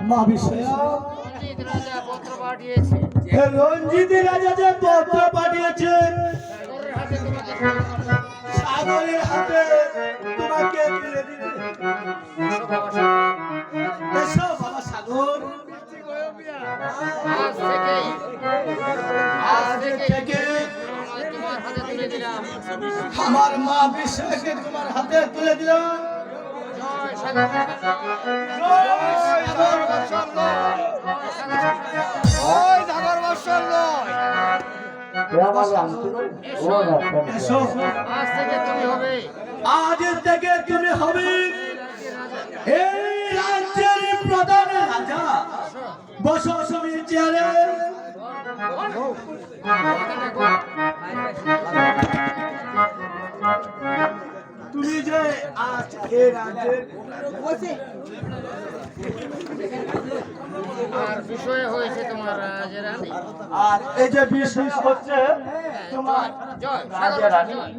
মা বিষয়া রঞ্জিত রাজা পত্র পাঠিয়েছে। রঞ্জিত রাজা যে পত্র পাঠিয়েছে সাগরের হাতে তোমাকে সাগরের হাতে তোমাকে তুলে দিতে। এসো বাবা সাগর, আজ থেকে তোমার হাতে তুলে দিলাম। আমার মা বিষয়কে তোমার হাতে তুলে দিলাম। জয় সাগর এসো, আজ থেকে তুমি হবে আজ থেকে তুমি হবে এই রাজ্যের প্রধান রাজা। বসো সমিতির চেয়ারে। তুমি যে আজ এই রাজ্যের আর বিষয় হয়েছে তোমার রাজরানী। আর এই যে বিশেষ হচ্ছে তোমার জয় রাজা রানী। জয়